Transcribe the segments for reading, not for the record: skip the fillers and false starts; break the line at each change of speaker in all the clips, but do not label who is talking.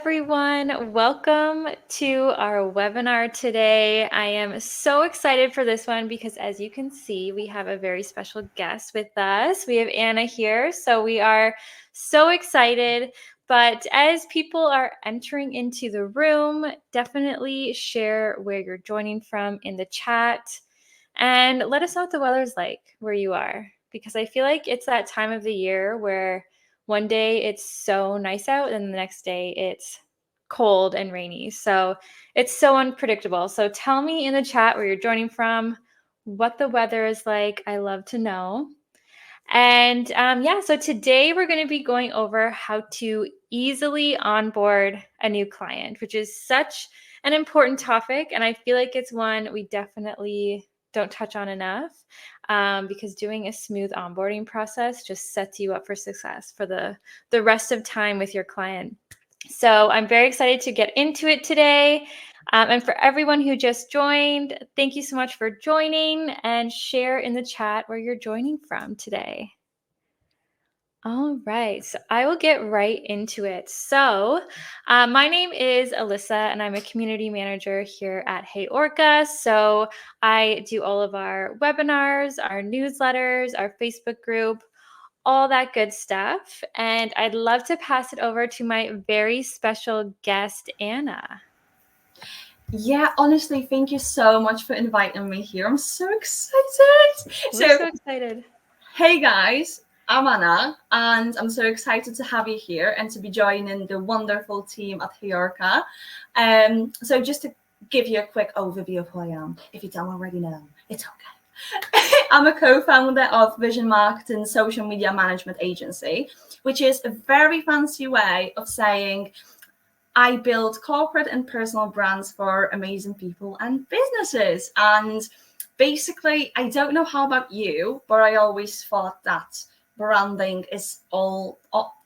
Everyone. Welcome to our webinar today. I am so excited for this one because as you can see, we have a very special guest with us. We have Anna here, so we are so excited. But as people are entering into the room, definitely share where you're joining from in the chat and let us know what the weather's like where you are, because I feel like it's that time of the year where one day it's so nice out and the next day it's cold and rainy. So it's so unpredictable. So tell me in the chat where you're joining from, what the weather is like. I love to know. And so today we're going to be going over how to easily onboard a new client, which is such an important topic. And I feel like it's one we definitely don't touch on enough, because doing a smooth onboarding process just sets you up for success for the rest of time with your client. So I'm very excited to get into it today. And for everyone who just joined, thank you so much for joining, and share in the chat where you're joining from today. All right, so I will get right into it. So my name is Alyssa, and I'm a community manager here at HeyOrca. So I do all of our webinars, our newsletters, our Facebook group, all that good stuff. And I'd love to pass it over to my very special guest, Anna.
Yeah, honestly, thank you so much for inviting me here. I'm so excited.
We're so excited.
Hey guys, I'm Anna, and I'm so excited to have you here and to be joining the wonderful team at HeyOrca. So just to give you a quick overview of who I am, if you don't already know, it's okay. I'm a co-founder of Vision Marketing Social Media Management Agency, which is a very fancy way of saying I build corporate and personal brands for amazing people and businesses. And basically, I don't know how about you, but I always thought that branding is all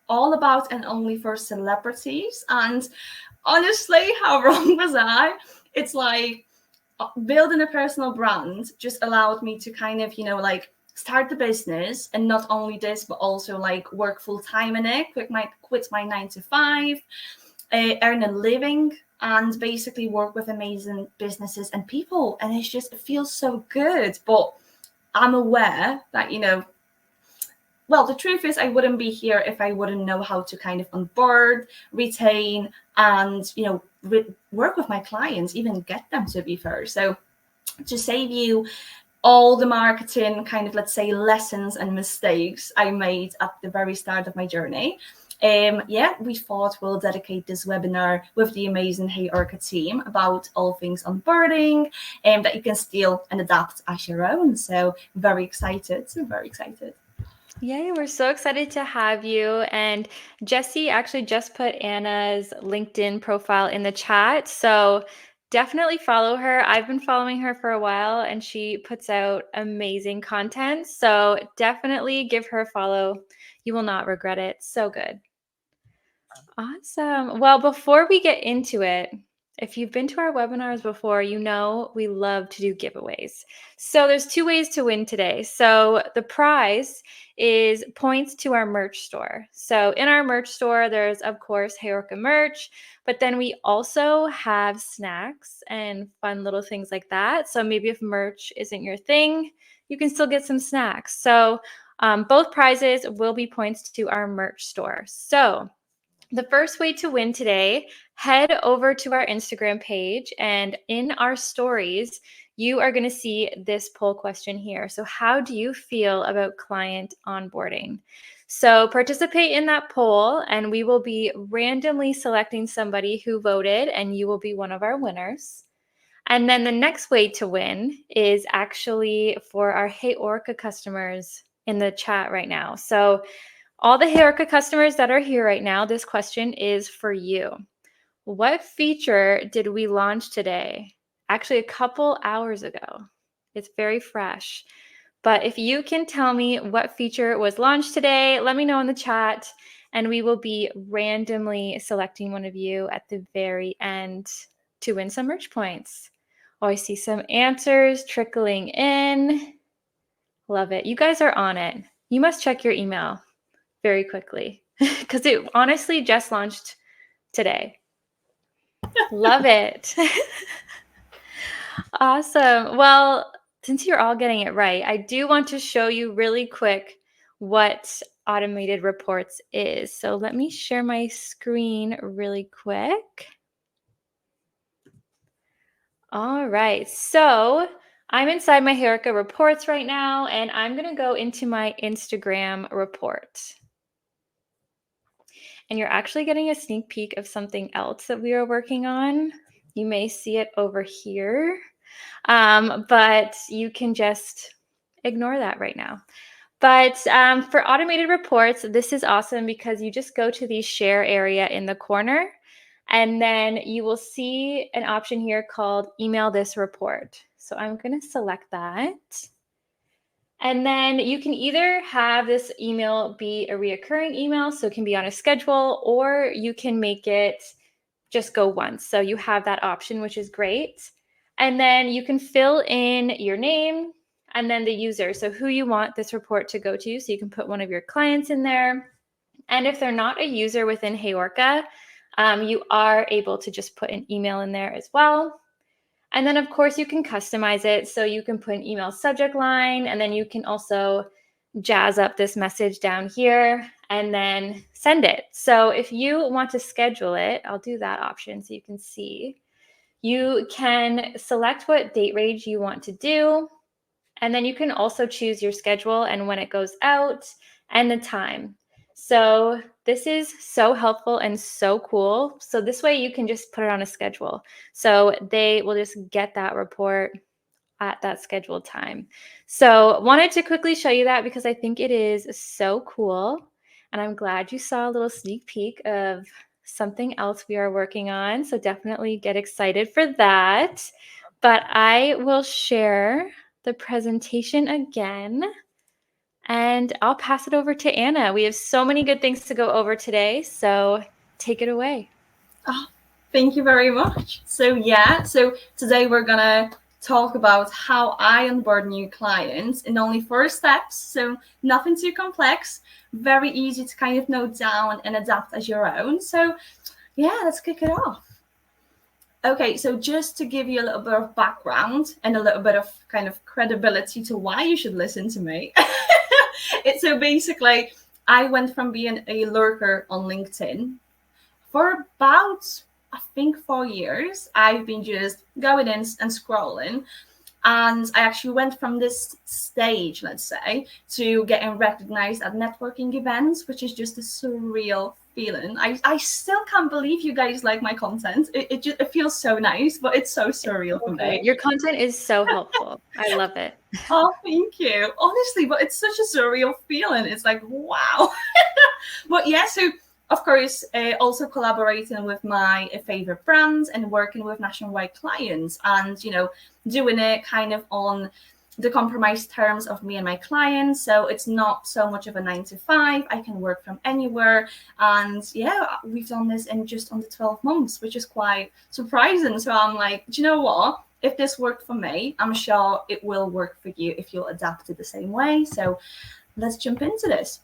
about and only for celebrities. And honestly, how wrong was I? It's like building a personal brand just allowed me to kind of, start the business, and not only this, but also like work full time in it, quit my 9 to 5, earn a living, and basically work with amazing businesses and people. And it feels so good. But I'm aware that, well, the truth is I wouldn't be here if I wouldn't know how to kind of onboard, retain, and, work with my clients, even get them to be fair. So to save you all the marketing kind of, let's say, lessons and mistakes I made at the very start of my journey, we thought we'll dedicate this webinar with the amazing HeyOrca team about all things onboarding, that you can steal and adapt as your own. So very excited.
Yay, we're so excited to have you. And Jessie actually just put Anna's LinkedIn profile in the chat. So definitely follow her. I've been following her for a while and she puts out amazing content. So definitely give her a follow. You will not regret it. So good. Awesome. Well, before we get into it, if you've been to our webinars before, you know we love to do giveaways. So there's 2 ways to win today. So the prize is points to our merch store. So in our merch store, there's, of course, HeyOrca merch, but then we also have snacks and fun little things like that. So maybe if merch isn't your thing, you can still get some snacks. So both prizes will be points to our merch store. So the first way to win today, head over to our Instagram page, and in our stories, you are going to see this poll question here. So how do you feel about client onboarding? So participate in that poll, and we will be randomly selecting somebody who voted, and you will be one of our winners. And then the next way to win is actually for our HeyOrca customers in the chat right now. So all the HeyOrca customers that are here right now, this question is for you. What feature did we launch today? Actually, a couple hours ago. It's very fresh. But if you can tell me what feature was launched today, let me know in the chat, and we will be randomly selecting one of you at the very end to win some merch points. Oh, I see some answers trickling in. Love it. You guys are on it. You must check your email very quickly because it honestly just launched today. Love it. Awesome. Well, since you're all getting it right, I do want to show you really quick what automated reports is. So let me share my screen really quick. All right. So I'm inside my HeyOrca reports right now, and I'm going to go into my Instagram report. And you're actually getting a sneak peek of something else that we are working on. You may see it over here, but you can just ignore that right now. But for automated reports, this is awesome because you just go to the share area in the corner, and then you will see an option here called email this report. So I'm going to select that. And then you can either have this email be a reoccurring email, so it can be on a schedule, or you can make it just go once. So you have that option, which is great. And then you can fill in your name and then the user, so who you want this report to go to. So you can put one of your clients in there. And if they're not a user within HeyOrca, you are able to just put an email in there as well. And then, of course, you can customize it. So you can put an email subject line, and then you can also jazz up this message down here and then send it. So if you want to schedule it, I'll do that option so you can see. You can select what date range you want to do. And then you can also choose your schedule and when it goes out and the time. So this is so helpful and so cool. So this way you can just put it on a schedule. So they will just get that report at that scheduled time. So wanted to quickly show you that because I think it is so cool. And I'm glad you saw a little sneak peek of something else we are working on. So definitely get excited for that. But I will share the presentation again, and I'll pass it over to Anna. We have so many good things to go over today, so take it away.
Oh, thank you very much. So today we're gonna talk about how I onboard new clients in only 4 steps. So nothing too complex, very easy to kind of note down and adapt as your own. So yeah, let's kick it off. Okay, so just to give you a little bit of background and a little bit of kind of credibility to why you should listen to me. So basically, I went from being a lurker on LinkedIn for about, I think, 4 years. I've been just going in and scrolling. And I actually went from this stage, let's say, to getting recognized at networking events, which is just a surreal feeling. I still can't believe you guys like my content. It feels so nice, but it's so surreal for me.
Your content is so helpful. I love it.
Oh, thank you. Honestly, but it's such a surreal feeling. It's like, wow. But yeah, so of course, also collaborating with my favorite brands and working with nationwide clients and, doing it kind of on the compromised terms of me and my clients. So it's not so much of a 9 to 5. I can work from anywhere. And yeah, we've done this in just under 12 months, which is quite surprising. So I'm like, do you know what? If this worked for me, I'm sure it will work for you if you'll adapt it the same way. So let's jump into this.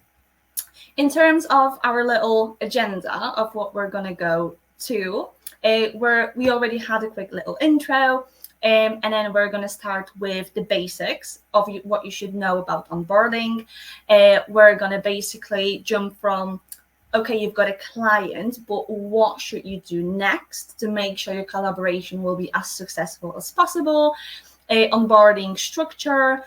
In terms of our little agenda of what we're going to go to, we already had a quick little intro, and then we're going to start with the basics of what you should know about onboarding. We're going to basically jump from, okay, you've got a client, but what should you do next to make sure your collaboration will be as successful as possible? Onboarding structure,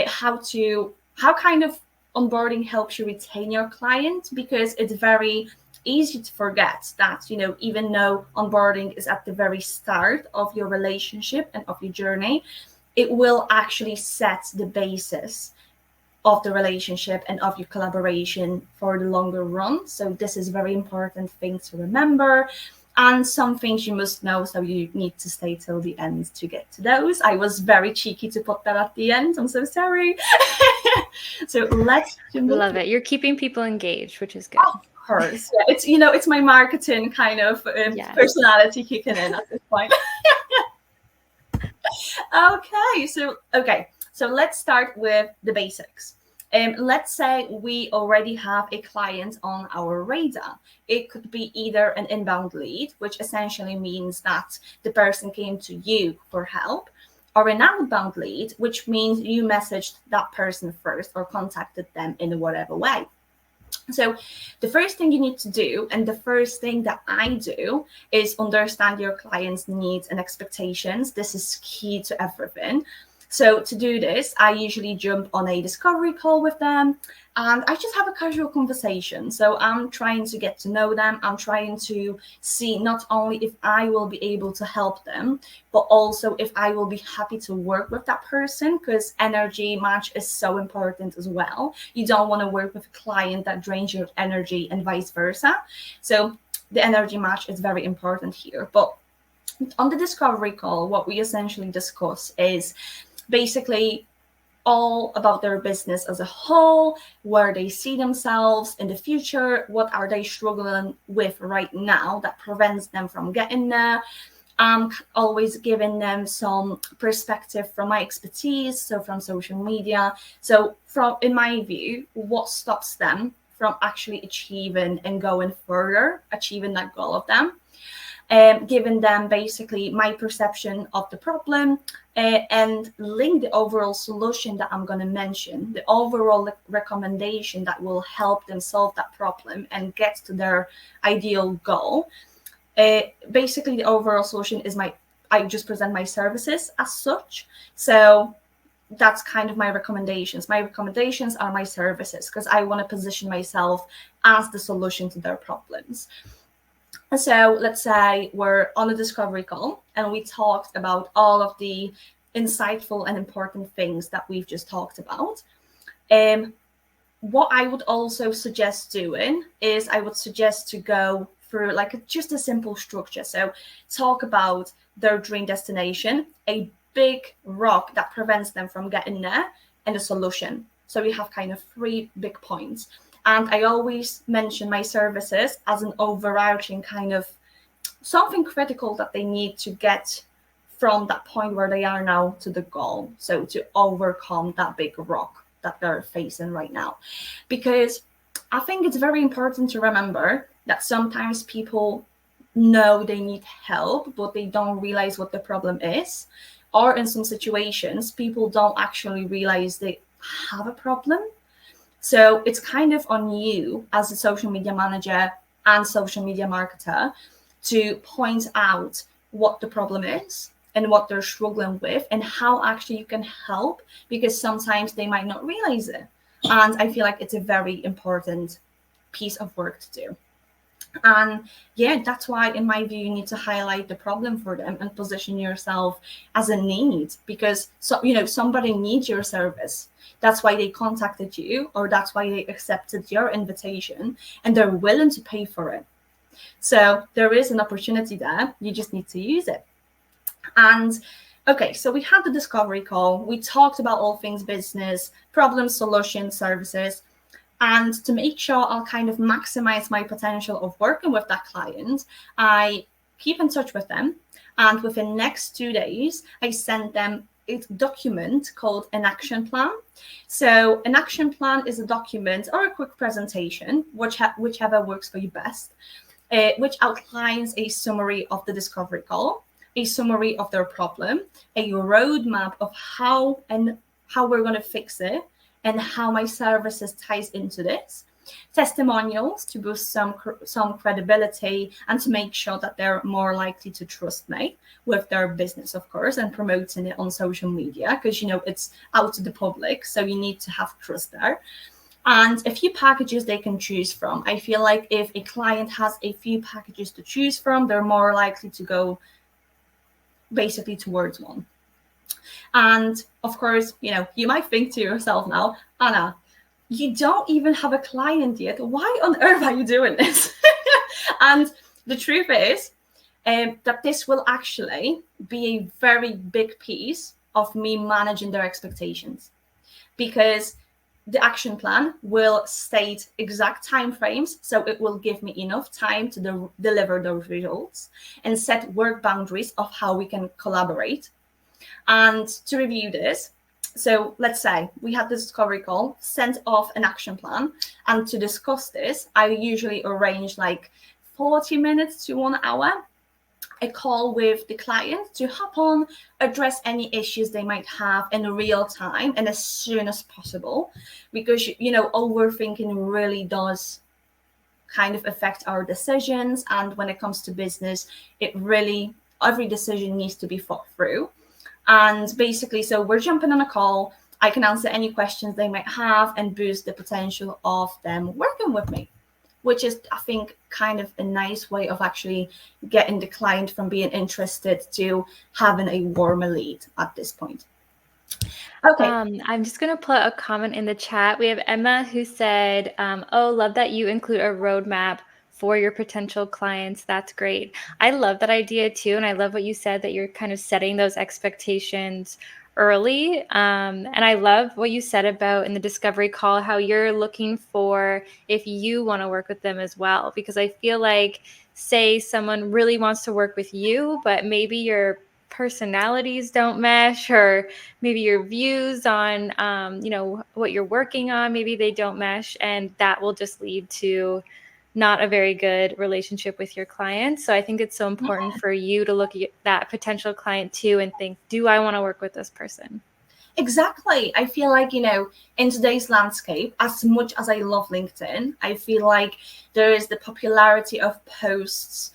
how kind of onboarding helps you retain your client, because it's very easy to forget that, even though onboarding is at the very start of your relationship and of your journey, it will actually set the basis of the relationship and of your collaboration for the longer run. So this is a very important thing to remember. And some things you must know, so you need to stay till the end to get to those. I was very cheeky to put that at the end. I'm so sorry. So let's
love it. You're keeping people engaged, which is good.
Of course. Yeah, it's my marketing kind of personality kicking in at this point. Okay, so let's start with the basics. Let's say we already have a client on our radar. It could be either an inbound lead, which essentially means that the person came to you for help, or an outbound lead, which means you messaged that person first or contacted them in whatever way. So the first thing you need to do, and the first thing that I do, is understand your client's needs and expectations. This is key to everything. So to do this, I usually jump on a discovery call with them and I just have a casual conversation. So I'm trying to get to know them. I'm trying to see not only if I will be able to help them, but also if I will be happy to work with that person, because energy match is so important as well. You don't want to work with a client that drains your energy and vice versa. So the energy match is very important here. But on the discovery call, what we essentially discuss is basically all about their business as a whole, where they see themselves in the future, what are they struggling with right now that prevents them from getting there. I'm always giving them some perspective from my expertise, so from social media. So from, in my view, what stops them from actually achieving and going further, achieving that goal of them. Giving them basically my perception of the problem, and link the overall solution that I'm going to mention, the overall recommendation that will help them solve that problem and get to their ideal goal. Basically, the overall solution is I just present my services as such. So that's kind of my recommendations. My recommendations are my services, because I want to position myself as the solution to their problems. So let's say we're on a discovery call and we talked about all of the insightful and important things that we've just talked about. What I would also suggest doing is I would suggest to go through just a simple structure. So talk about their dream destination, a big rock that prevents them from getting there, and a solution. So we have kind of 3 big points. And I always mention my services as an overarching kind of something critical that they need to get from that point where they are now to the goal. So to overcome that big rock that they're facing right now. Because I think it's very important to remember that sometimes people know they need help, but they don't realize what the problem is. Or in some situations, people don't actually realize they have a problem. So it's kind of on you as a social media manager and social media marketer to point out what the problem is and what they're struggling with and how actually you can help, because sometimes they might not realize it. And I feel like it's a very important piece of work to do. And yeah, that's why in my view you need to highlight the problem for them and position yourself as a need, because somebody needs your service. That's why they contacted you, or that's why they accepted your invitation, and they're willing to pay for it. So there is an opportunity there. You just need to use it. And okay, so we had the discovery call. We talked about all things business, problems, solutions, services. And to make sure I'll kind of maximize my potential of working with that client, I keep in touch with them. And within the next 2 days, I send them a document called an action plan. So an action plan is a document or a quick presentation, whichever works for you best, which outlines a summary of the discovery call, a summary of their problem, a roadmap of how we're going to fix it, and how my services ties into this, testimonials to boost some credibility and to make sure that they're more likely to trust me with their business, of course, and promoting it on social media, because it's out to the public, so you need to have trust there. And a few packages they can choose from. I feel like if a client has a few packages to choose from, they're more likely to go basically towards one. And of course, you might think to yourself now, Anna, you don't even have a client yet. Why on earth are you doing this? And the truth is that this will actually be a very big piece of me managing their expectations, because the action plan will state exact timeframes, so it will give me enough time to deliver those results and set work boundaries of how we can collaborate. And to review this, So let's say we had the discovery call, sent off an action plan, and to discuss this, I usually arrange like 40 minutes to 1 hour, a call with the client to hop on, address any issues they might have in real time and as soon as possible, because overthinking really does kind of affect our decisions. And when it comes to business, it really, every decision needs to be thought through. And basically, so we're jumping on a call. I can answer any questions they might have and boost the potential of them working with me, which is, I think, kind of a nice way of actually getting the client from being interested to having a warmer lead at this point. Okay.
I'm just going to put a comment in the chat. We have Emma who said, oh, love that you include a roadmap for your potential clients. That's great. I love that idea too. And I love what you said, that you're kind of setting those expectations early. And I love what you said about in the discovery call, how you're looking for if you want to work with them as well. Because I feel like, say someone really wants to work with you, but maybe your personalities don't mesh, or maybe your views on what you're working on, maybe they don't mesh, and that will just lead to not a very good relationship with your clients. So I think it's so important for you to look at that potential client too and think, do I want to work with this person?
Exactly. I feel like, in today's landscape, as much as I love LinkedIn, I feel like there is the popularity of posts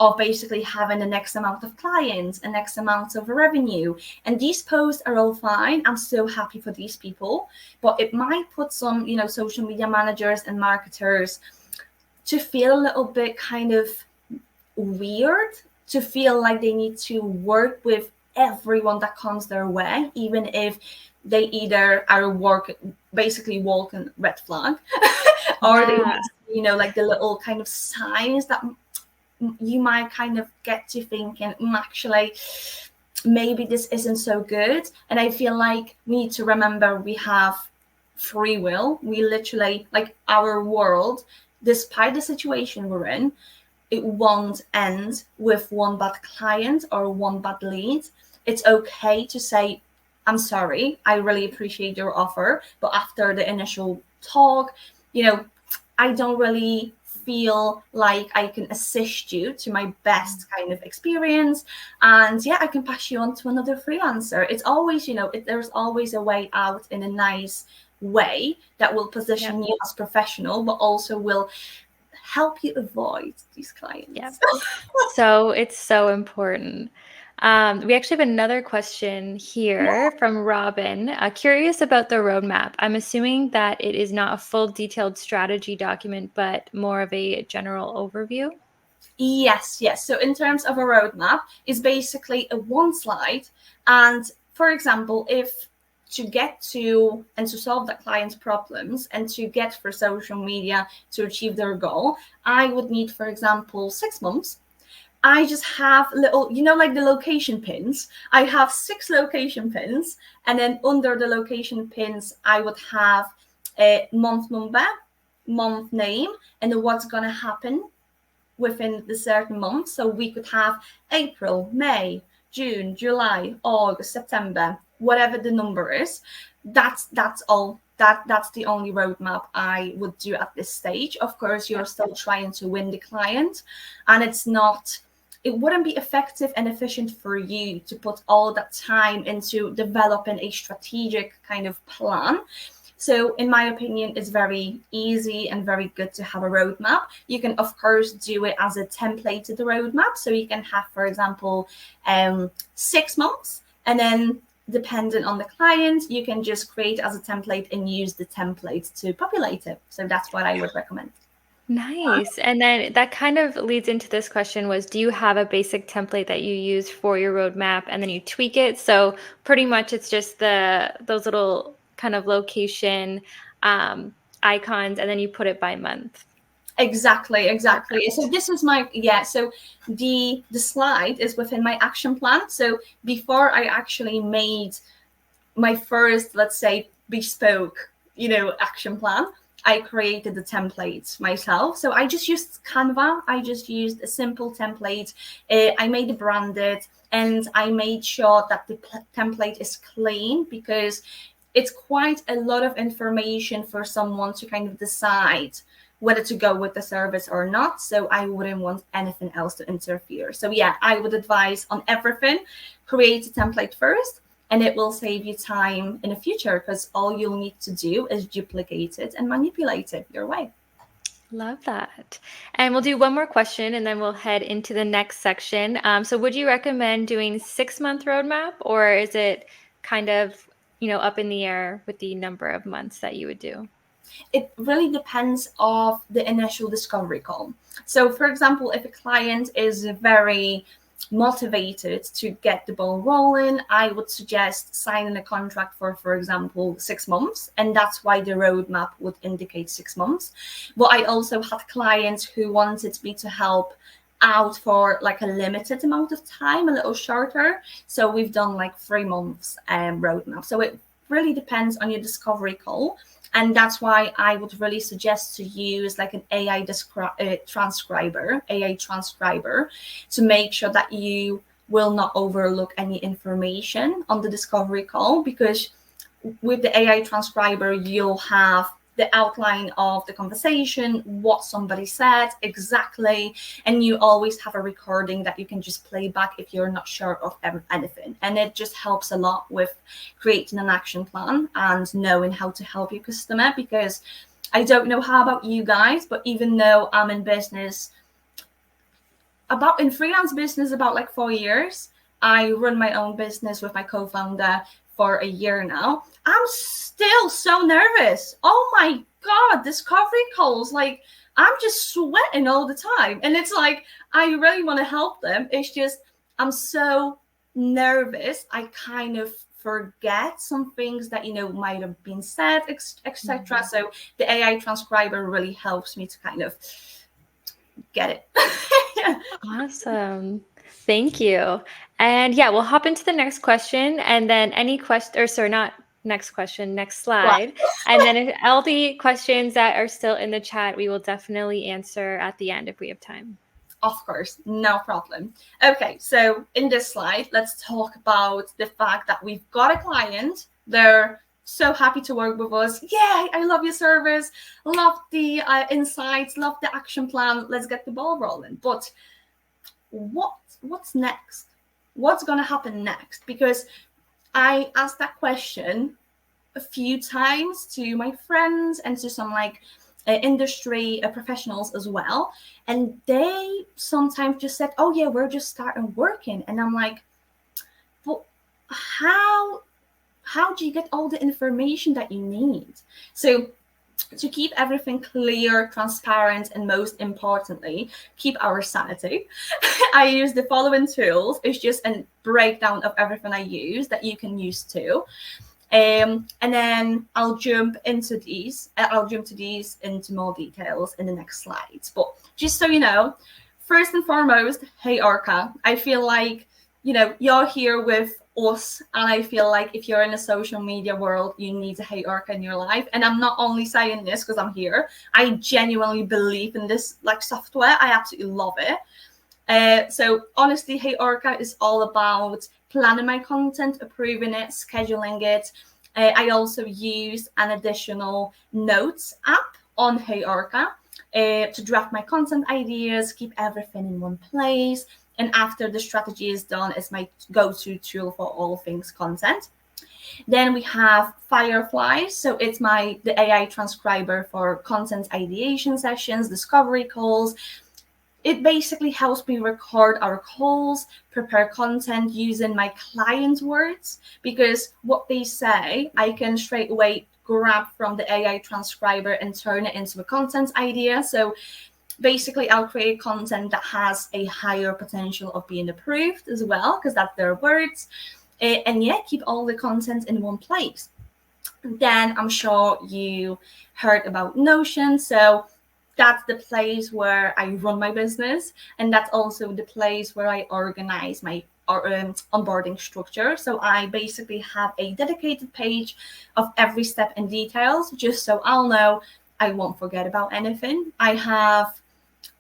of basically having an X amount of clients, an X amount of revenue. And these posts are all fine. I'm so happy for these people. But it might put some, social media managers and marketers to feel a little bit kind of weird, to feel like they need to work with everyone that comes their way, even if they either are basically walking red flag, or they, like the little kind of signs that you might kind of get to thinking, actually, maybe this isn't so good. And I feel like we need to remember we have free will. We literally, like, our world, despite the situation we're in, it won't end with one bad client or one bad lead. It's okay to say, I'm sorry, I really appreciate your offer, but after the initial talk, I don't really feel like I can assist you to my best kind of experience. And yeah, I can pass you on to another freelancer. It's always, there's always a way out in a nice way that will position you as professional, but also will help you avoid these clients.
Yeah. So it's so important. We actually have another question here from Robin. Curious about the roadmap. I'm assuming that it is not a full detailed strategy document, but more of a general overview.
Yes. So in terms of a roadmap, it's basically a one slide. And for example, if to get to and to solve the client's problems and to get for social media to achieve their goal, I would need, for example, 6 months. I just have little, like the location pins. I have 6 location pins, and then under the location pins, I would have a month number, month name, and what's going to happen within the certain month. So we could have April, May, June, July, August, September, whatever the number is. That's all. That's the only roadmap I would do at this stage. Of course, you're still trying to win the client, and it wouldn't be effective and efficient for you to put all that time into developing a strategic kind of plan. So in my opinion, it's very easy and very good to have a roadmap. You can, of course, do it as a templated roadmap. So you can have, for example, 6 months, and then depending on the client, you can just create as a template and use the template to populate it. So that's what I would recommend.
Nice. And then that kind of leads into this question was, do you have a basic template that you use for your roadmap and then you tweak it? So pretty much it's just those little kind of location icons, and then you put it by month.
Exactly. So this is so the slide is within my action plan. So before I actually made my first, let's say, bespoke, action plan, I created the templates myself. So I just used Canva. I just used a simple template. I made it branded, and I made sure that the template is clean, because it's quite a lot of information for someone to kind of decide whether to go with the service or not. So I wouldn't want anything else to interfere. So yeah, I would advise on everything, create a template first, and it will save you time in the future, because all you'll need to do is duplicate it and manipulate it your way.
Love that. And we'll do one more question and then we'll head into the next section. So would you recommend doing 6-month roadmap, or is it kind of, up in the air with the number of months that you would do?
It really depends of the initial discovery call. So for example, if a client is very motivated to get the ball rolling, I would suggest signing a contract for example, 6 months, and that's why the roadmap would indicate 6 months. But I also had clients who wanted me to help out for like a limited amount of time, a little shorter. So we've done like 3 months roadmap. So it really depends on your discovery call. And that's why I would really suggest to use like an AI transcriber to make sure that you will not overlook any information on the discovery call, because with the AI transcriber, you'll have the outline of the conversation, what somebody said exactly, and you always have a recording that you can just play back if you're not sure of anything. And it just helps a lot with creating an action plan and knowing how to help your customer, because I don't know how about you guys, but even though I'm in business, in freelance business about like 4 years, I run my own business with my co-founder for a year now, I'm still so nervous. Oh my God, discovery calls, like I'm just sweating all the time. And it's like, I really want to help them. It's just, I'm so nervous. I kind of forget some things that, might have been said, etc. Mm-hmm. So the AI transcriber really helps me to kind of get it.
Awesome. Thank you. And yeah, we'll hop into the next question, and then any question, or sorry, not next question, next slide. And then all the questions that are still in the chat, we will definitely answer at the end if we have time.
Of course, no problem. Okay, so in this slide, let's talk about the fact that we've got a client. They're so happy to work with us. Yeah, I love your service, love the insights, love the action plan. Let's get the ball rolling. But what's next? What's going to happen next? Because I asked that question a few times to my friends and to some industry professionals as well. And they sometimes just said, oh yeah, we're just starting working. And I'm like, but how do you get all the information that you need? So to keep everything clear, transparent, and most importantly, keep our sanity, I use the following tools. It's just a breakdown of everything I use that you can use too. And then I'll jump into these into more details in the next slides. But just so you know, first and foremost, HeyOrca. I feel like, you're here with us, and I feel like if you're in the social media world, you need a HeyOrca in your life. And I'm not only saying this because I'm here. I genuinely believe in this software. I absolutely love it. So honestly, HeyOrca is all about planning my content, approving it, scheduling it. I also use an additional notes app on HeyOrca to draft my content ideas, keep everything in one place. And after the strategy is done, it's my go-to tool for all things content. Then we have Firefly. So it's the AI transcriber for content ideation sessions, discovery calls. It basically helps me record our calls, prepare content using my client words, because what they say, I can straight away grab from the AI transcriber and turn it into a content idea. So basically, I'll create content that has a higher potential of being approved as well, because that's their words. And yeah, keep all the content in one place. Then I'm sure you heard about Notion. So that's the place where I run my business. And that's also the place where I organize my onboarding structure. So I basically have a dedicated page of every step and details, just so I'll know I won't forget about anything. I have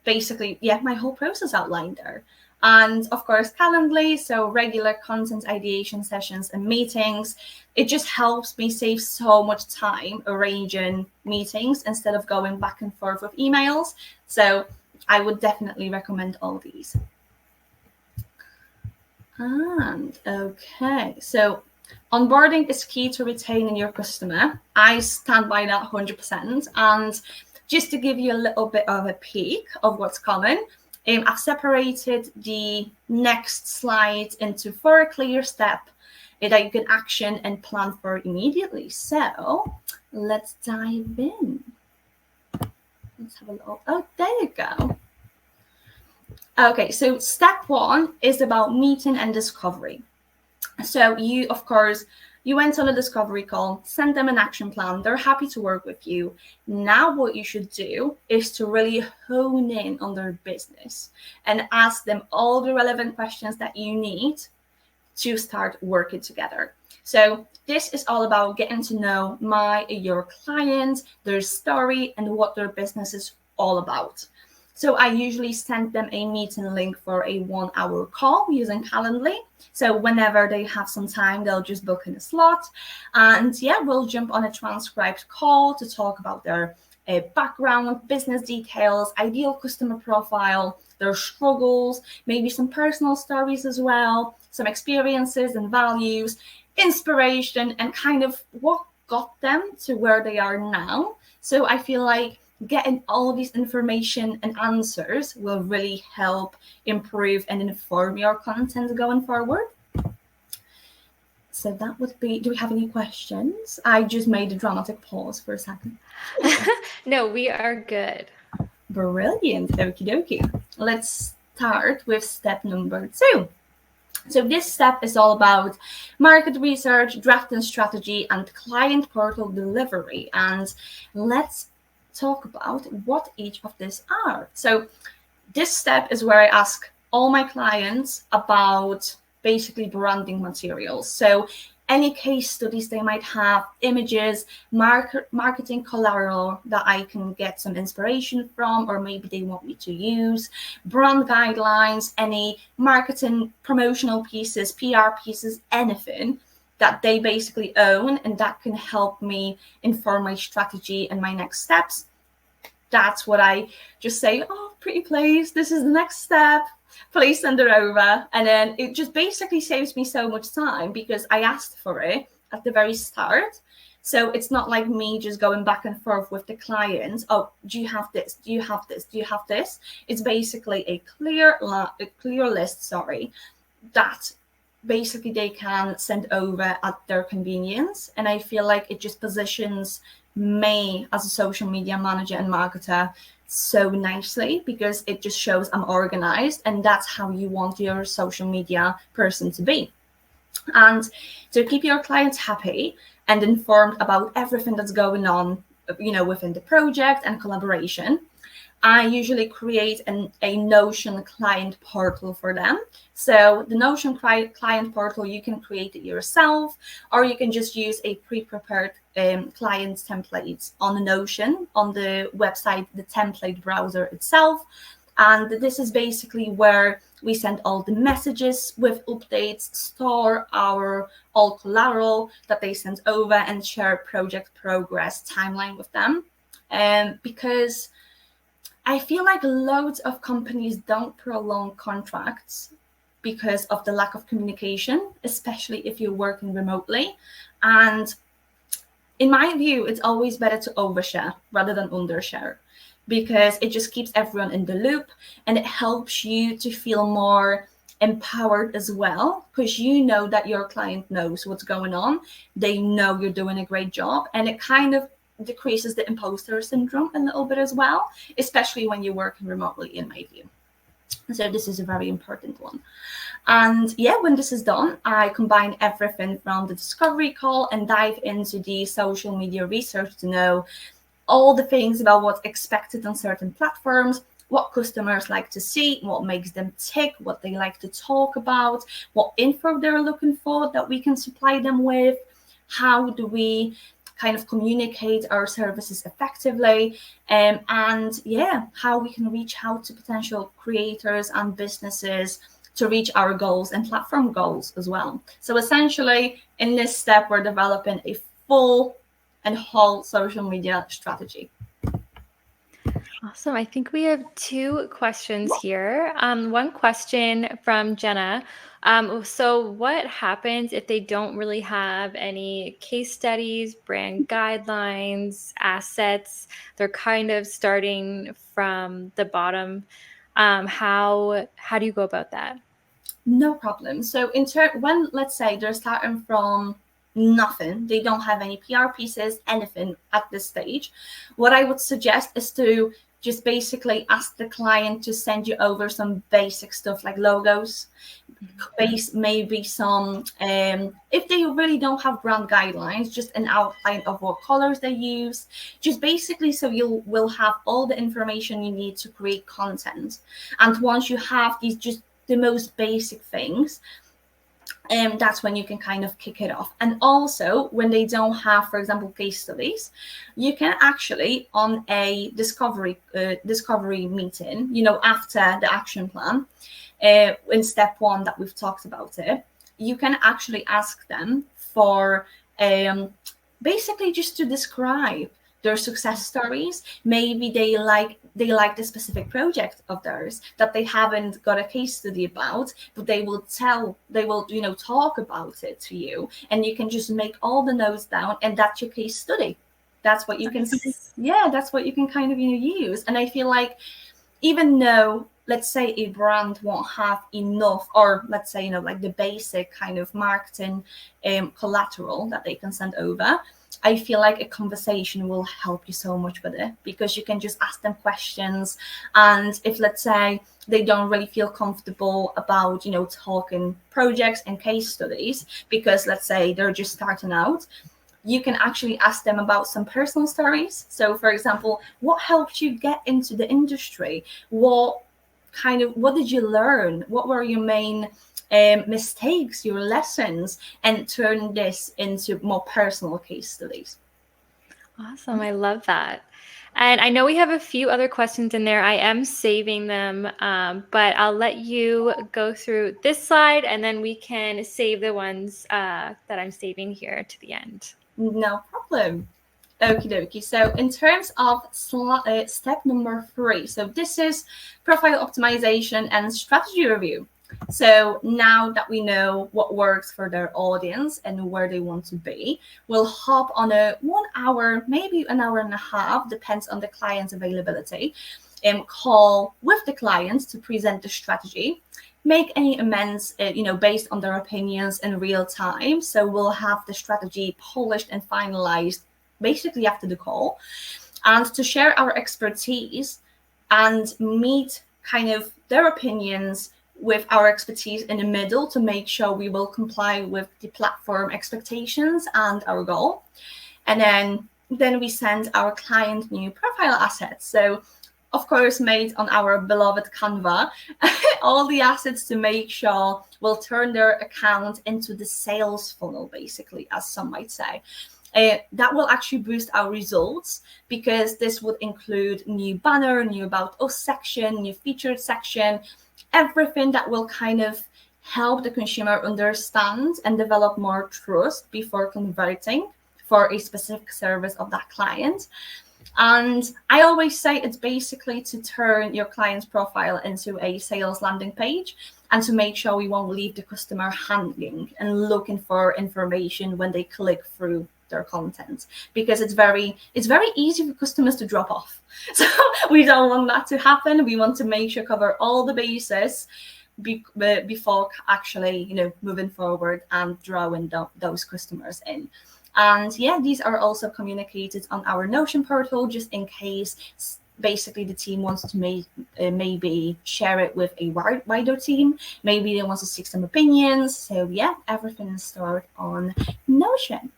basically, my whole process outlined there. And of course, Calendly, so regular content ideation sessions and meetings. It just helps me save so much time arranging meetings instead of going back and forth with emails. So I would definitely recommend all these. And okay, so onboarding is key to retaining your customer. I stand by that 100%. And just to give you a little bit of a peek of what's coming, I've separated the next slide into 4 clear steps that you can action and plan for immediately. So let's dive in. Let's have a little, oh, there you go. Okay, so step 1 is about meeting and discovery. So you, of course, you went on a discovery call, send them an action plan. They're happy to work with you. Now what you should do is to really hone in on their business and ask them all the relevant questions that you need to start working together. So this is all about getting to know your client, their story, and what their business is all about. So I usually send them a meeting link for a 1-hour call using Calendly. So whenever they have some time, they'll just book in a slot. And we'll jump on a transcribed call to talk about their background, business details, ideal customer profile, their struggles, maybe some personal stories as well, some experiences and values, inspiration, and kind of what got them to where they are now. So I feel like getting all these information and answers will really help improve and inform your content going forward. So that would be, do we have any questions? I just made a dramatic pause for a second.
No, we are good.
Brilliant. Okie dokie. Let's start with step number 2. So this step is all about market research, drafting strategy, and client portal delivery. And let's talk about what each of these are. So this step is where I ask all my clients about basically branding materials. So any case studies they might have, images, marketing collateral that I can get some inspiration from, or maybe they want me to use, brand guidelines, any marketing promotional pieces, PR pieces, anything that they basically own and that can help me inform my strategy and my next steps. That's what I just say, oh, pretty please, this is the next step. Please send it over. And then it just basically saves me so much time because I asked for it at the very start. So it's not like me just going back and forth with the client. Oh, do you have this? Do you have this? Do you have this? It's basically a clear list, that basically they can send over at their convenience. And I feel like it just positions me as a social media manager and marketer so nicely because it just shows I'm organized, and that's how you want your social media person to be. And to keep your clients happy and informed about everything that's going on, within the project and collaboration, I usually create a Notion client portal for them. So the Notion client portal, you can create it yourself, or you can just use a pre-prepared client templates on the Notion, on the website, the template browser itself. And this is basically where we send all the messages with updates, store our all collateral that they send over, and share project progress timeline with them. Because I feel like loads of companies don't prolong contracts because of the lack of communication, especially if you're working remotely. And in my view, it's always better to overshare rather than undershare, because it just keeps everyone in the loop and it helps you to feel more empowered as well, because you know that your client knows what's going on. They know you're doing a great job, and it kind of decreases the imposter syndrome a little bit as well, especially when you're working remotely, in my view. So this is a very important one. And when this is done, I combine everything from the discovery call and dive into the social media research to know all the things about what's expected on certain platforms, what customers like to see, what makes them tick, what they like to talk about, what info they're looking for that we can supply them with, how do we kind of communicate our services effectively, and yeah, how we can reach out to potential creators and businesses to reach our goals and platform goals as well. So essentially, in this step, we're developing a full and whole social media strategy.
Awesome. I think we have two questions here. One question from Jenna. So what happens if they don't really have any case studies, brand guidelines, assets? They're kind of starting from the bottom. How do you go about that?
No problem. So when, let's say, they're starting from nothing, they don't have any PR pieces, anything at this stage, what I would suggest is to just basically ask the client to send you over some basic stuff like logos, maybe some, if they really don't have brand guidelines, just an outline of what colors they use, just basically so you will have all the information you need to create content. And once you have these, just the most basic things, that's when you can kind of kick it off. And also, when they don't have, for example, case studies, you can actually, on a discovery meeting, after the action plan, in step 1 that we've talked about it, you can actually ask them for basically just to describe their success stories. Maybe they like the specific project of theirs that they haven't got a case study about, but they will talk about it to you, and you can just make all the notes down, and that's your case study. That's what you can that's what you can kind of use. And I feel like, even though, let's say, a brand won't have enough, or let's say, like the basic kind of marketing collateral that they can send over, I feel like a conversation will help you so much with it, because you can just ask them questions. And if, let's say, they don't really feel comfortable about, talking projects and case studies, because let's say they're just starting out, you can actually ask them about some personal stories. So, for example, what helped you get into the industry? What did you learn? What were your main mistakes, your lessons, and turn this into more personal case studies.
Awesome. I love that. And I know we have a few other questions in there. I am saving them, but I'll let you go through this slide, and then we can save the ones that I'm saving here to the end.
No problem. Okie dokie. So in terms of step number 3, so this is profile optimization and strategy review. So now that we know what works for their audience and where they want to be, we'll hop on a 1 hour, maybe an hour and a half, depends on the client's availability, call with the clients to present the strategy, make any amends, based on their opinions in real time. So we'll have the strategy polished and finalized basically after the call, and to share our expertise and meet kind of their opinions with our expertise in the middle to make sure we will comply with the platform expectations and our goal. And then we send our client new profile assets. So, of course, made on our beloved Canva, all the assets to make sure we'll turn their account into the sales funnel, basically, as some might say. That will actually boost our results, because this would include new banner, new About Us section, new featured section, everything that will kind of help the consumer understand and develop more trust before converting for a specific service of that client. And I always say it's basically to turn your client's profile into a sales landing page, and to make sure we won't leave the customer hanging and looking for information when they click through their content, because it's very easy for customers to drop off. So we don't want that to happen. We want to make sure cover all the bases before actually moving forward and drawing those customers in. And yeah, these are also communicated on our Notion portal, just in case basically the team wants to maybe share it with a wider team. Maybe they want to seek some opinions. So yeah, everything is stored on Notion.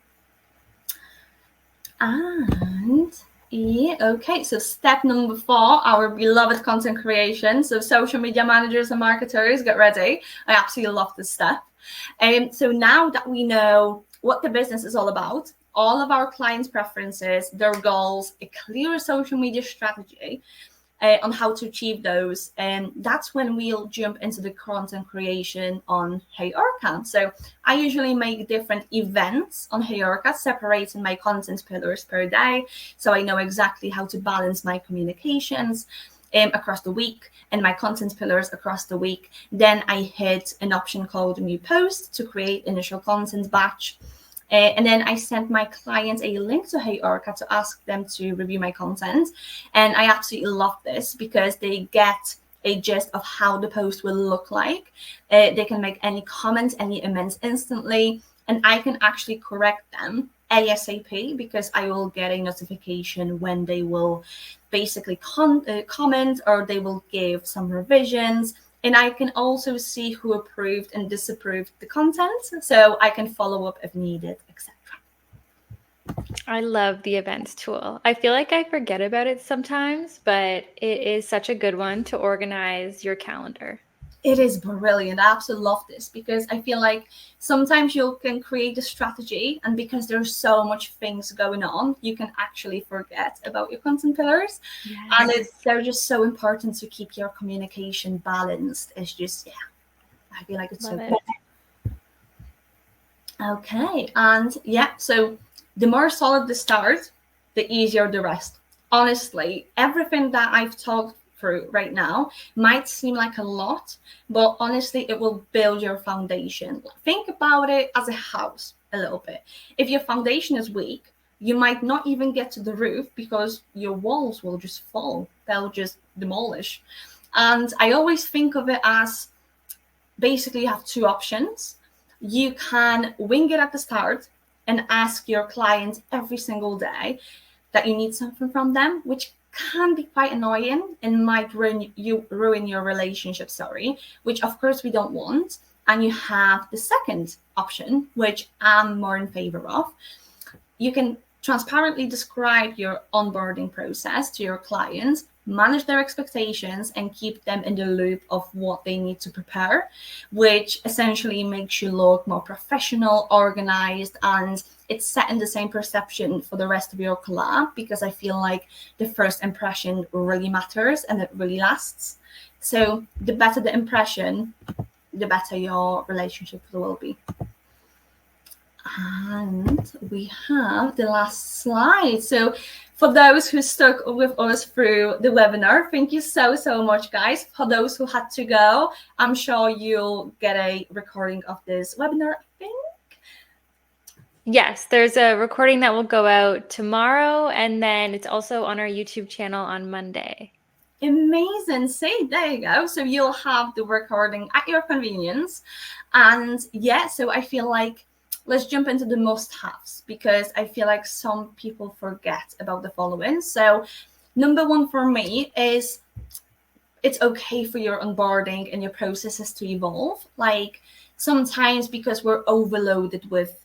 And yeah, okay, so step number 4, our beloved content creation. So social media managers and marketers, get ready. I absolutely love this step. So now that we know what the business is all about, all of our clients' preferences, their goals, a clear social media strategy on how to achieve those. And that's when we'll jump into the content creation on HeyOrca. So I usually make different events on HeyOrca, separating my content pillars per day. So I know exactly how to balance my communications across the week and my content pillars across the week. Then I hit an option called new post to create initial content batch. And then I sent my clients a link to HeyOrca to ask them to review my content. And I absolutely love this because they get a gist of how the post will look like. They can make any comments, any amends instantly, and I can actually correct them ASAP because I will get a notification when they will basically comment or they will give some revisions. And I can also see who approved and disapproved the content, so I can follow up if needed, etc.
I love the events tool. I feel like I forget about it sometimes, but it is such a good one to organize your calendar.
It is brilliant. I absolutely love this because I feel like sometimes you can create a strategy, and because there's so much things going on, you can actually forget about your content pillars.
Yes.
And they're just so important to keep your communication balanced. It's just, yeah, I feel like it's
Love
so
it.
good. Okay, and yeah, so the more solid the start, the easier the rest. Honestly, everything that I've talked through right now might seem like a lot, but honestly, it will build your foundation. Think about it as a house a little bit. If your foundation is weak, you might not even get to the roof because your walls will just fall. They'll just demolish. And I always think of it as basically you have two options. You can wing it at the start and ask your clients every single day that you need something from them, which can be quite annoying and might ruin your relationship, which of course we don't want. And you have the second option, which I'm more in favor of. You can transparently describe your onboarding process to your clients, manage their expectations, and keep them in the loop of what they need to prepare, which essentially makes you look more professional, organized, and it's setting the same perception for the rest of your collab, because I feel like the first impression really matters and it really lasts. So the better the impression, the better your relationship will be. And we have the last slide. So for those who stuck with us through the webinar, thank you so much, guys. For those who had to go, I'm sure you'll get a recording of this webinar, I think.
Yes, there's a recording that will go out tomorrow, and then it's also on our YouTube channel on Monday.
Amazing. See, there you go. So you'll have the recording at your convenience. And yeah, so I feel like let's jump into the must-haves, because I feel like some people forget about the following. So number one for me is it's okay for your onboarding and your processes to evolve. Like sometimes because we're overloaded with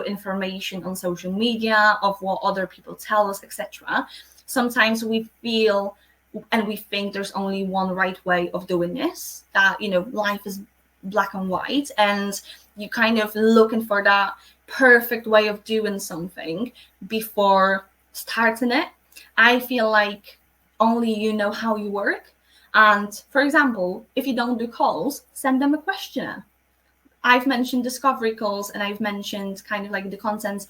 information on social media of what other people tell us, etc. Sometimes we feel and we think there's only one right way of doing this, that life is black and white, and you kind of looking for that perfect way of doing something before starting it. I feel like only you know how you work. And for example, if you don't do calls, send them a questionnaire. I've mentioned discovery calls, and I've mentioned kind of like the content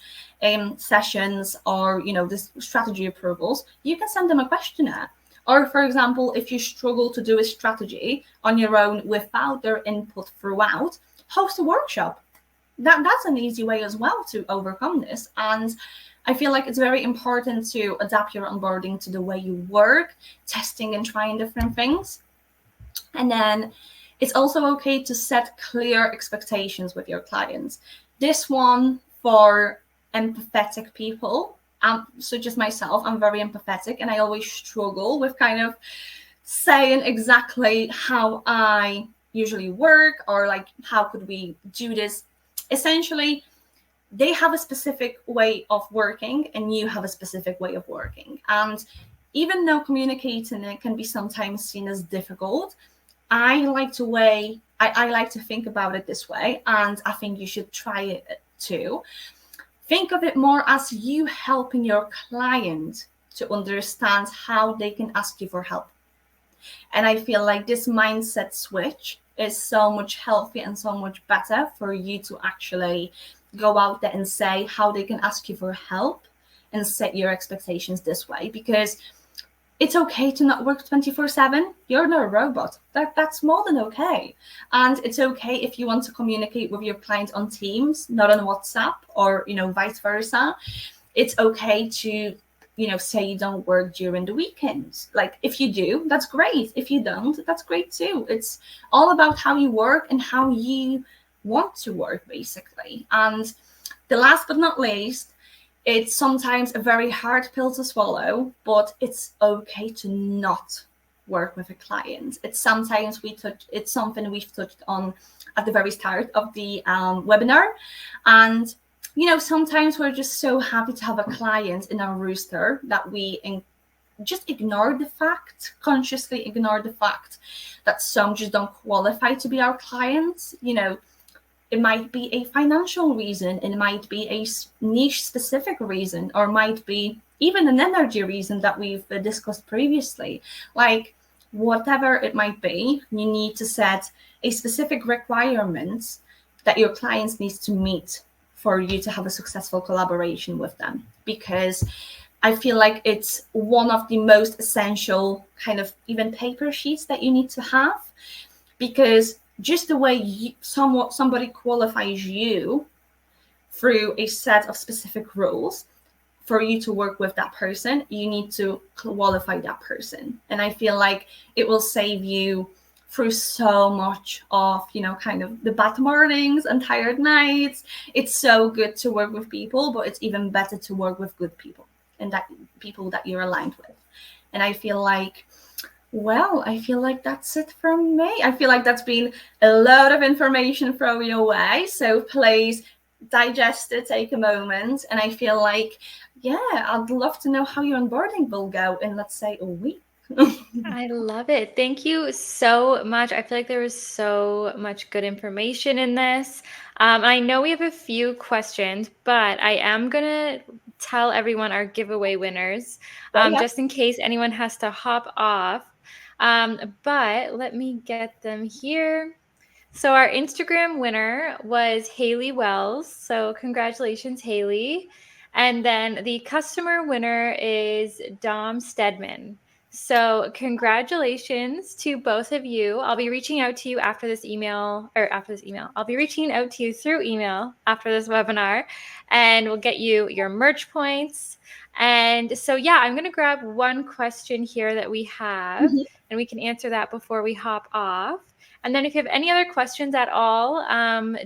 sessions, or the strategy approvals. You can send them a questionnaire. Or for example, if you struggle to do a strategy on your own without their input throughout, host a workshop. That's an easy way as well to overcome this. And I feel like it's very important to adapt your onboarding to the way you work, testing and trying different things. And then it's also okay to set clear expectations with your clients. This one for empathetic people, such as myself, I'm very empathetic, and I always struggle with kind of saying exactly how I usually work, or like how could we do this. Essentially, they have a specific way of working and you have a specific way of working. And even though communicating it can be sometimes seen as difficult, I like to think about it this way, and I think you should try it too. Think of it more as you helping your client to understand how they can ask you for help. And I feel like this mindset switch is so much healthier and so much better for you to actually go out there and say how they can ask you for help and set your expectations this way, because it's okay to not work 24/7. You're not a robot. That's more than okay. And it's okay if you want to communicate with your client on Teams, not on WhatsApp, or vice versa. It's okay to say you don't work during the weekends. Like, if you do, that's great. If you don't, that's great too. It's all about how you work and how you want to work, basically. And the last but not least, it's sometimes a very hard pill to swallow, but it's okay to not work with a client. It's something we've touched on at the very start of the webinar. And sometimes we're just so happy to have a client in our roster that we just consciously ignore the fact that some just don't qualify to be our clients. It might be a financial reason, it might be a niche specific reason, or might be even an energy reason that we've discussed previously. Like, whatever it might be, you need to set a specific requirements that your clients needs to meet for you to have a successful collaboration with them. Because I feel like it's one of the most essential kind of even paper sheets that you need to have, because just the way somebody qualifies you through a set of specific rules for you to work with that person, you need to qualify that person. And I feel like it will save you through so much of, kind of the bad mornings and tired nights. It's so good to work with people, but it's even better to work with good people and that people that you're aligned with. And I feel like that's it from me. I feel like that's been a lot of information thrown your way. So please digest it, take a moment. And I feel like, I'd love to know how your onboarding will go in, let's say, a week.
I love it. Thank you so much. I feel like there was so much good information in this. I know we have a few questions, but I am going to tell everyone our giveaway winners, just in case anyone has to hop off. But let me get them here. So our Instagram winner was Haley Wells. So congratulations, Haley. And then the customer winner is Dom Stedman. So congratulations to both of you. I'll be reaching out to you after this email. I'll be reaching out to you through email after this webinar, and we'll get you your merch points. And so, I'm going to grab one question here that we have, and we can answer that before we hop off. And then if you have any other questions at all,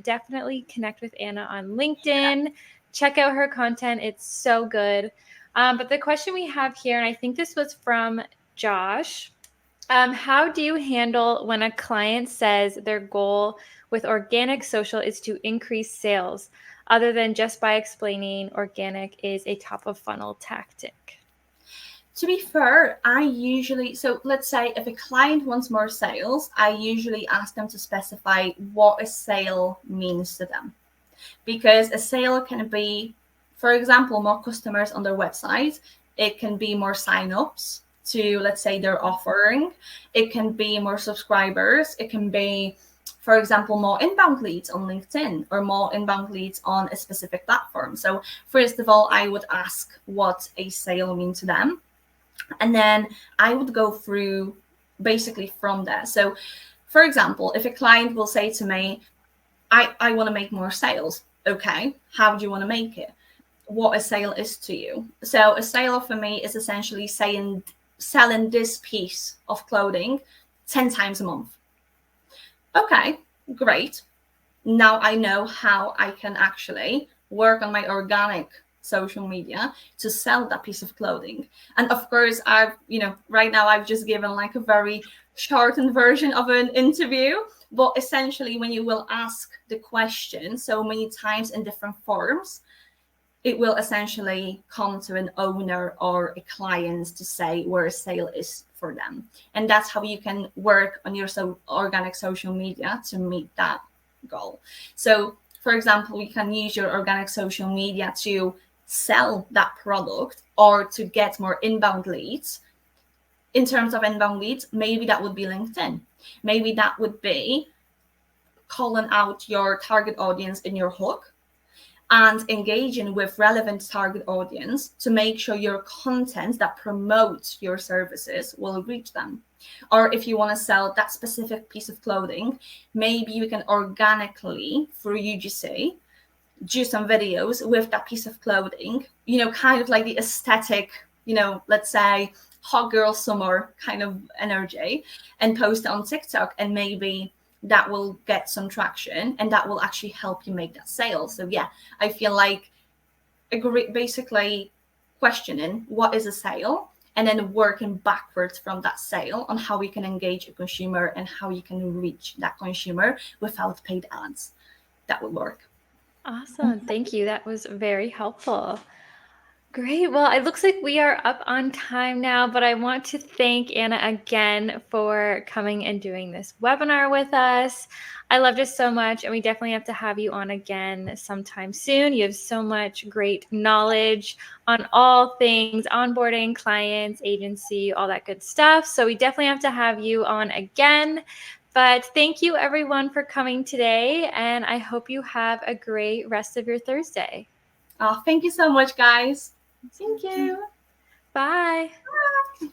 definitely connect with Anna on LinkedIn. Check out her content. It's so good. But the question we have here, and I think this was from Josh, how do you handle when a client says their goal with organic social is to increase sales, other than just by explaining organic is a top of funnel tactic?
To be fair, let's say if a client wants more sales, I usually ask them to specify what a sale means to them. Because a sale can be, for example, more customers on their website. It can be more signups to, let's say, their offering. It can be more subscribers. It can be, for example, more inbound leads on LinkedIn or more inbound leads on a specific platform. So first of all, I would ask what a sale means to them. And then I would go through basically from there. So, for example, if a client will say to me, I want to make more sales. Okay, how do you want to make it? What a sale is to you. So a sale for me is essentially selling this piece of clothing 10 times a month. Okay, great. Now I know how I can actually work on my organic social media to sell that piece of clothing. And of course, right now I've just given like a very shortened version of an interview, but essentially when you will ask the question so many times in different forms, it will essentially come to an owner or a client to say where a sale is for them. And that's how you can work on your organic social media to meet that goal. So For example, you can use your organic social media to sell that product or to get more inbound leads. In terms of inbound leads, maybe that would be LinkedIn. Maybe that would be calling out your target audience in your hook and engaging with relevant target audience to make sure your content that promotes your services will reach them. Or if you want to sell that specific piece of clothing, maybe you can organically, through UGC, do some videos with that piece of clothing, kind of like the aesthetic, let's say hot girl summer kind of energy, and post it on TikTok, and maybe that will get some traction and that will actually help you make that sale. So yeah, I feel like basically questioning what is a sale and then working backwards from that sale on how we can engage a consumer and how you can reach that consumer without paid ads. That would work.
Awesome. Thank you. That was very helpful. Great. Well, it looks like we are up on time now, but I want to thank Anna again for coming and doing this webinar with us. I loved it so much, and we definitely have to have you on again sometime soon. You have so much great knowledge on all things onboarding, clients, agency, all that good stuff. So we definitely have to have you on again. But thank you, everyone, for coming today, and I hope you have a great rest of your Thursday.
Oh, thank you so much, guys. Thank you.
Bye.
Bye.